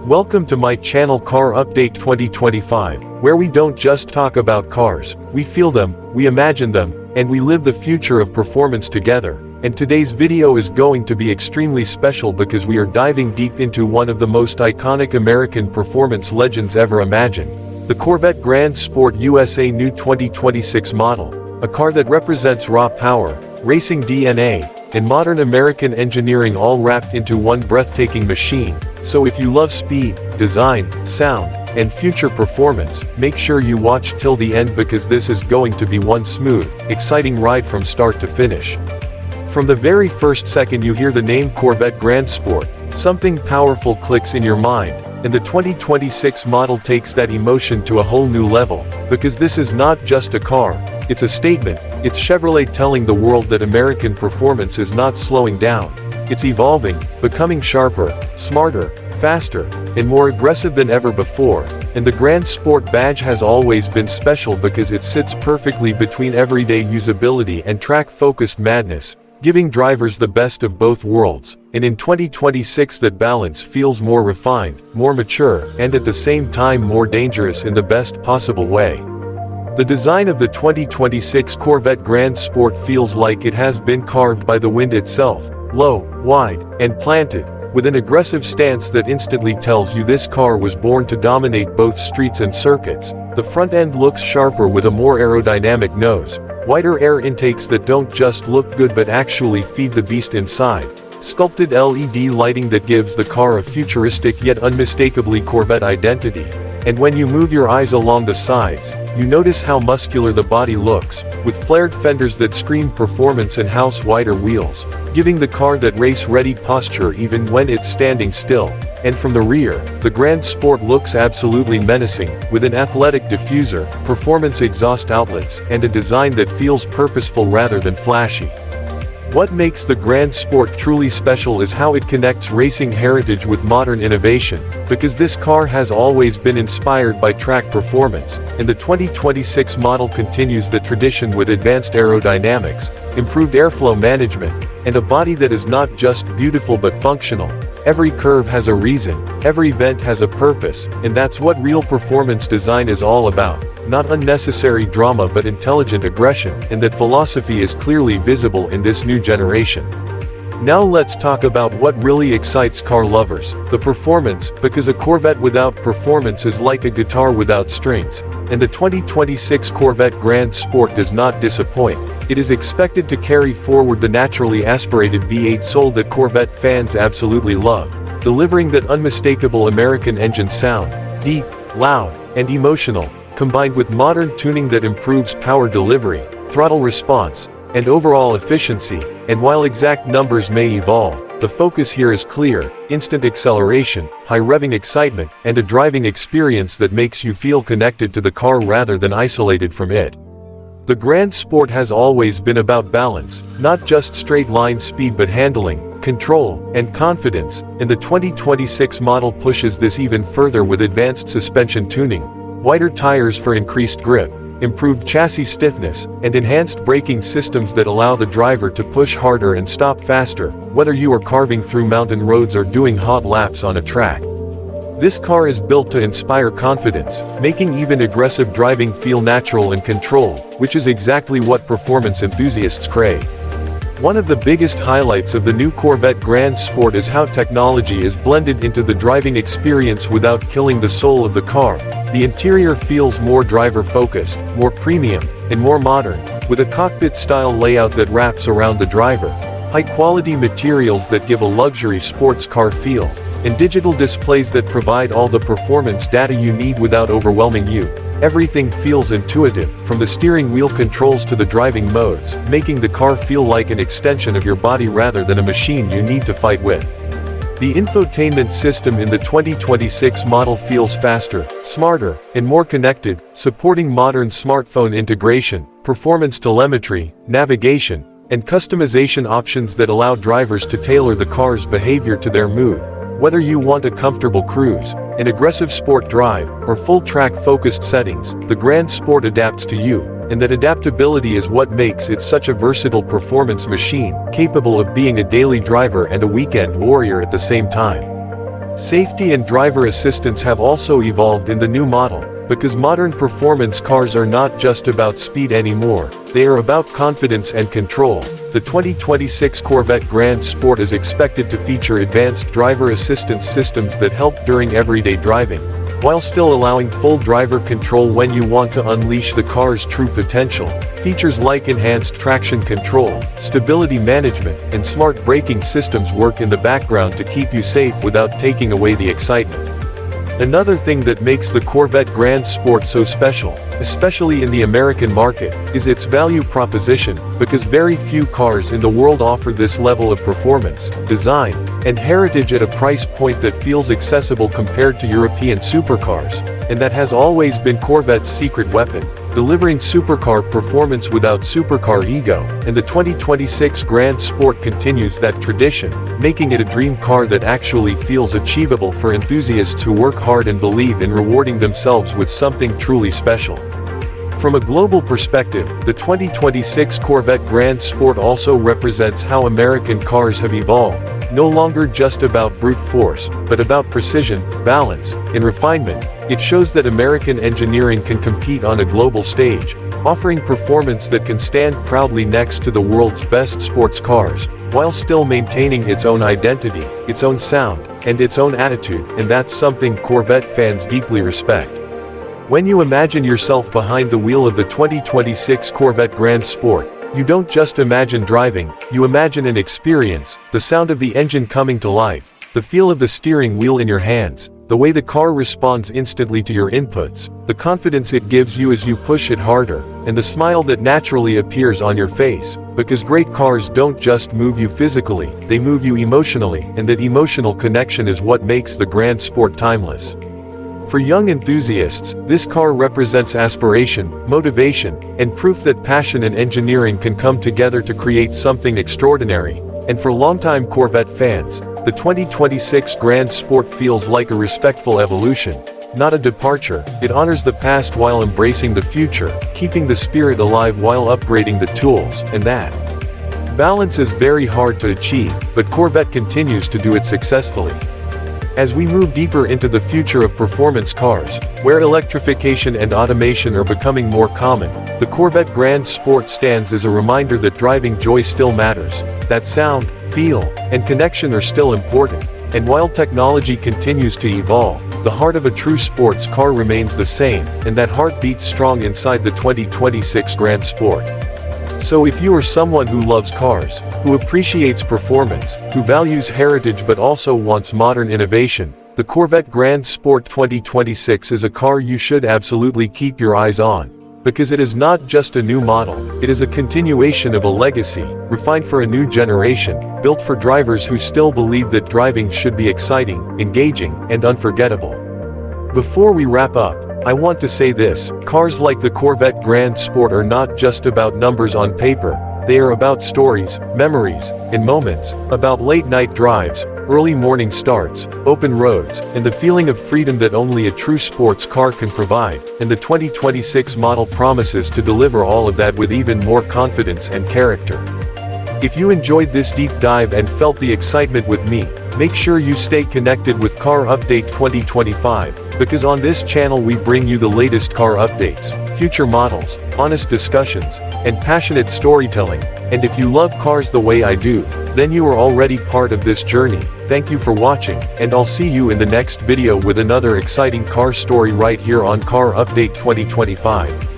Welcome to my channel Car Update 2025, where we don't just talk about cars, we feel them, we imagine them, and we live the future of performance together. And today's video is going to be extremely special because we are diving deep into one of the most iconic American performance legends ever imagined. The Corvette Grand Sport USA new 2026 model. A car that represents raw power, racing DNA, and modern American engineering all wrapped into one breathtaking machine. So if you love speed, design, sound, and future performance, make sure you watch till the end because this is going to be one smooth, exciting ride from start to finish. From the very first second you hear the name Corvette Grand Sport, something powerful clicks in your mind, and the 2026 model takes that emotion to a whole new level, because this is not just a car, it's a statement. It's Chevrolet telling the world that American performance is not slowing down. It's evolving, becoming sharper, smarter, faster, and more aggressive than ever before. And the Grand Sport badge has always been special because it sits perfectly between everyday usability and track-focused madness, giving drivers the best of both worlds. And in 2026 that balance feels more refined, more mature, and at the same time more dangerous in the best possible way. The design of the 2026 Corvette Grand Sport feels like it has been carved by the wind itself, low, wide, and planted, with an aggressive stance that instantly tells you this car was born to dominate both streets and circuits. The front end looks sharper with a more aerodynamic nose, wider air intakes that don't just look good but actually feed the beast inside, sculpted LED lighting that gives the car a futuristic yet unmistakably Corvette identity. And when you move your eyes along the sides, you notice how muscular the body looks, with flared fenders that scream performance and house-wider wheels, giving the car that race-ready posture even when it's standing still. And from the rear, the Grand Sport looks absolutely menacing, with an athletic diffuser, performance exhaust outlets, and a design that feels purposeful rather than flashy. What makes the Grand Sport truly special is how it connects racing heritage with modern innovation, because this car has always been inspired by track performance, and the 2026 model continues the tradition with advanced aerodynamics, improved airflow management, and a body that is not just beautiful but functional. Every curve has a reason, every vent has a purpose, and that's what real performance design is all about. Not unnecessary drama but intelligent aggression, and that philosophy is clearly visible in this new generation. Now let's talk about what really excites car lovers, the performance, because a Corvette without performance is like a guitar without strings, and the 2026 Corvette Grand Sport does not disappoint. It is expected to carry forward the naturally aspirated V8 soul that Corvette fans absolutely love, delivering that unmistakable American engine sound, deep, loud, and emotional, combined with modern tuning that improves power delivery, throttle response, and overall efficiency. And while exact numbers may evolve, the focus here is clear: instant acceleration, high revving excitement, and a driving experience that makes you feel connected to the car rather than isolated from it. The Grand Sport has always been about balance, not just straight-line speed but handling, control, and confidence, and the 2026 model pushes this even further with advanced suspension tuning, wider tires for increased grip, improved chassis stiffness, and enhanced braking systems that allow the driver to push harder and stop faster, whether you are carving through mountain roads or doing hot laps on a track. This car is built to inspire confidence, making even aggressive driving feel natural and controlled, which is exactly what performance enthusiasts crave. One of the biggest highlights of the new Corvette Grand Sport is how technology is blended into the driving experience without killing the soul of the car. The interior feels more driver-focused, more premium, and more modern, with a cockpit-style layout that wraps around the driver, high-quality materials that give a luxury sports car feel, and digital displays that provide all the performance data you need without overwhelming you. Everything feels intuitive, from the steering wheel controls to the driving modes, making the car feel like an extension of your body rather than a machine you need to fight with. The infotainment system in the 2026 model feels faster, smarter, and more connected, supporting modern smartphone integration, performance telemetry, navigation, and customization options that allow drivers to tailor the car's behavior to their mood. Whether you want a comfortable cruise, an aggressive sport drive, or full track-focused settings, the Grand Sport adapts to you, and that adaptability is what makes it such a versatile performance machine, capable of being a daily driver and a weekend warrior at the same time. Safety and driver assistance have also evolved in the new model, because modern performance cars are not just about speed anymore, they are about confidence and control. The 2026 Corvette Grand Sport is expected to feature advanced driver assistance systems that help during everyday driving, while still allowing full driver control when you want to unleash the car's true potential. Features like enhanced traction control, stability management, and smart braking systems work in the background to keep you safe without taking away the excitement. Another thing that makes the Corvette Grand Sport so special, especially in the American market, is its value proposition, because very few cars in the world offer this level of performance, design, and heritage at a price point that feels accessible compared to European supercars, and that has always been Corvette's secret weapon, delivering supercar performance without supercar ego, and the 2026 Grand Sport continues that tradition, making it a dream car that actually feels achievable for enthusiasts who work hard and believe in rewarding themselves with something truly special. From a global perspective, the 2026 Corvette Grand Sport also represents how American cars have evolved, no longer just about brute force, but about precision, balance, and refinement. It shows that American engineering can compete on a global stage, offering performance that can stand proudly next to the world's best sports cars, while still maintaining its own identity, its own sound, and its own attitude, and that's something Corvette fans deeply respect. When you imagine yourself behind the wheel of the 2026 Corvette Grand Sport, you don't just imagine driving, you imagine an experience, the sound of the engine coming to life, the feel of the steering wheel in your hands, the way the car responds instantly to your inputs, the confidence it gives you as you push it harder, and the smile that naturally appears on your face, because great cars don't just move you physically, they move you emotionally, and that emotional connection is what makes the Grand Sport timeless. For young enthusiasts, this car represents aspiration, motivation, and proof that passion and engineering can come together to create something extraordinary. And for longtime Corvette fans, the 2026 Grand Sport feels like a respectful evolution, not a departure. It honors the past while embracing the future, keeping the spirit alive while upgrading the tools, and that balance is very hard to achieve, but Corvette continues to do it successfully. As we move deeper into the future of performance cars, where electrification and automation are becoming more common, the Corvette Grand Sport stands as a reminder that driving joy still matters, that sound, feel, and connection are still important, and while technology continues to evolve, the heart of a true sports car remains the same, and that heart beats strong inside the 2026 Grand Sport. So if you are someone who loves cars, who appreciates performance, who values heritage but also wants modern innovation, the Corvette Grand Sport 2026 is a car you should absolutely keep your eyes on. Because it is not just a new model, it is a continuation of a legacy, refined for a new generation, built for drivers who still believe that driving should be exciting, engaging, and unforgettable. Before we wrap up, I want to say this: cars like the Corvette Grand Sport are not just about numbers on paper, they are about stories, memories, and moments, about late-night drives, early morning starts, open roads, and the feeling of freedom that only a true sports car can provide, and the 2026 model promises to deliver all of that with even more confidence and character. If you enjoyed this deep dive and felt the excitement with me, make sure you stay connected with Car Update 2025, because on this channel we bring you the latest car updates, future models, honest discussions, and passionate storytelling. And if you love cars the way I do, then you are already part of this journey. Thank you for watching, and I'll see you in the next video with another exciting car story right here on Car Update 2025.